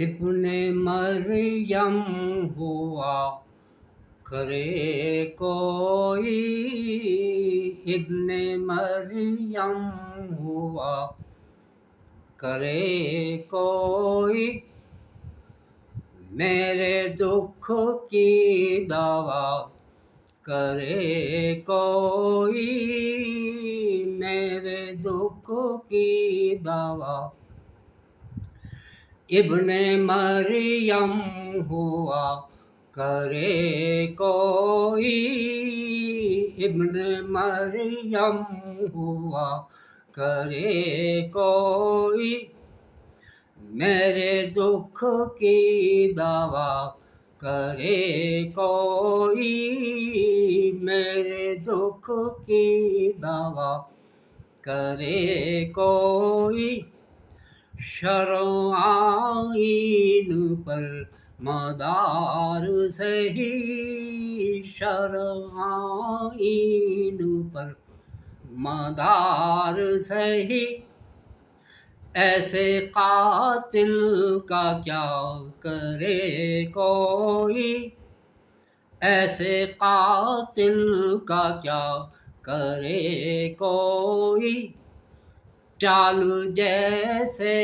ابن مریم ہوا کرے کوئی، ابن مریم ہوا کرے کوئی، میرے دکھ کی دوا کرے کوئی، میرے دکھ کی دوا۔ ابن مریم ہوا کرے کوئی، ابن مریم ہوا کرے کوئی، میرے دکھ کی دوا کرے کوئی، میرے دکھ کی دوا کرے کوئی۔ شرع آئین پر مدار سہی، شرع آئین پر مدار سہی، ایسے قاتل کا کیا کرے کوئی، ایسے قاتل کا کیا کرے کوئی۔ چال جیسے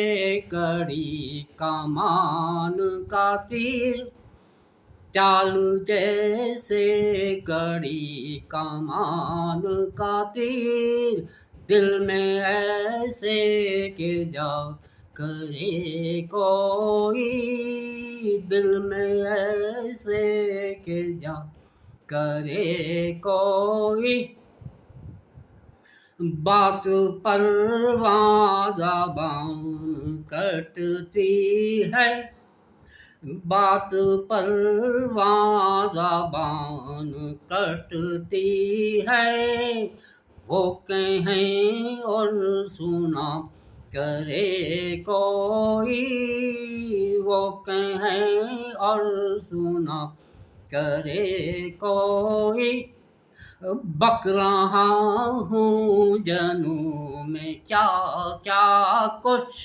کڑی کمان کا تیر، چال جیسے کڑی کمان کا تیر، دل میں ایسے کہ جا کرے کوئی، دل میں ایسے کہ جا کرے کوئی۔ بات پرواں زبان کٹتی ہے، بات پرواں زبان کٹتی ہے، وہ کہیں اور سنا کرے کوئی، وہ کہیں اور سنا کرے کوئی۔ بک رہا ہوں جنوں میں کیا کیا کچھ،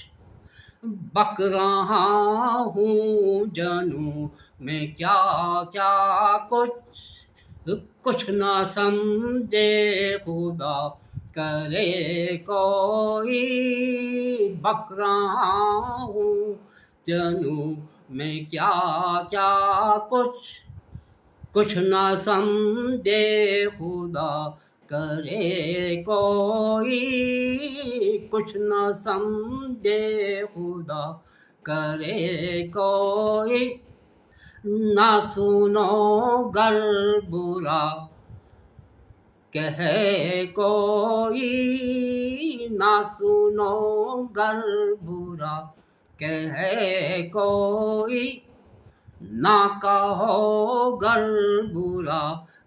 بک رہا ہوں جنوں میں کیا کیا کچھ، کچھ نہ سمجھے خدا کرے کوئی، بک رہا ہوں جنوں میں کیا کیا کچھ، کچھ نہ سمجھے خدا کرے کوئی، کچھ نہ سمجھے خدا کرے کوئی۔ نہ سنو گر برا کہے کوئی، نہ سنو گر برا کہے کوئی، نہ کہو گر برا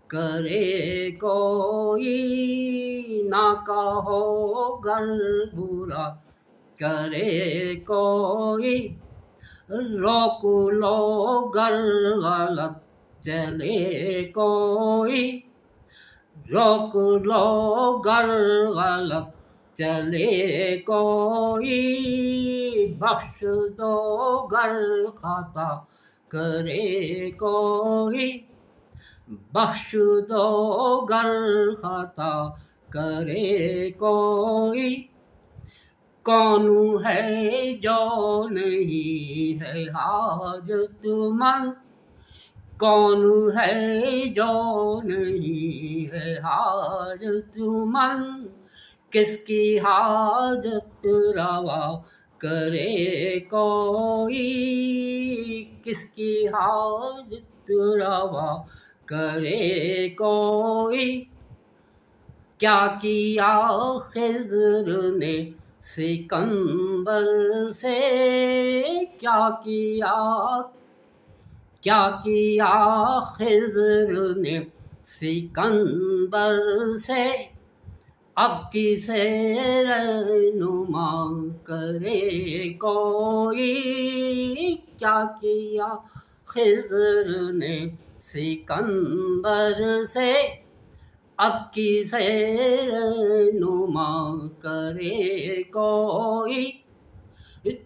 کرے کوئی، نہ کہو گر برا کرے کوئی۔ روک لو گر غلط چلے کوئی، روک لو گر غلط چلے کوئی، بخش دو گر خطا کرے کوئی، بخش دو گر خطا کرے کوئی۔ کون ہے جو نہیں ہے حاجت مند، کون ہے جو نہیں ہے حاجت مند، کس کی حاجت روا کرے کوئی، کس کی حاجت روا کرے کوئی۔ کیا کیا خضر نے سکندر سے، کیا کیا خضر نے سکندر سے، اب کسے رہنما کرے کوئی، کیا کیا خضر نے سکندر سے، اب کسے رہنما کرے کوئی۔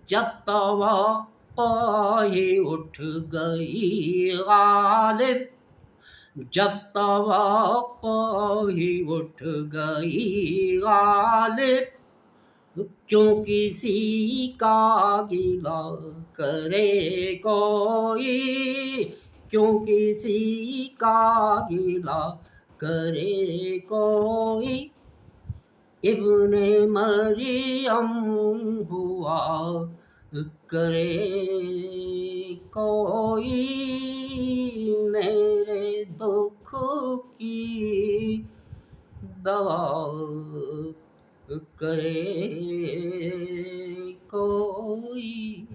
جب توقع ہی اٹھ گئی غالب، جب توقع ہی اٹھ گئی غالب، کیوں کسی کا گلہ کرے کوئی، کیوں کسی کا گلہ کرے کوئی، ابن مریم ہوا کرے کوئی، میرے دکھ کی دوا کرے کوئی۔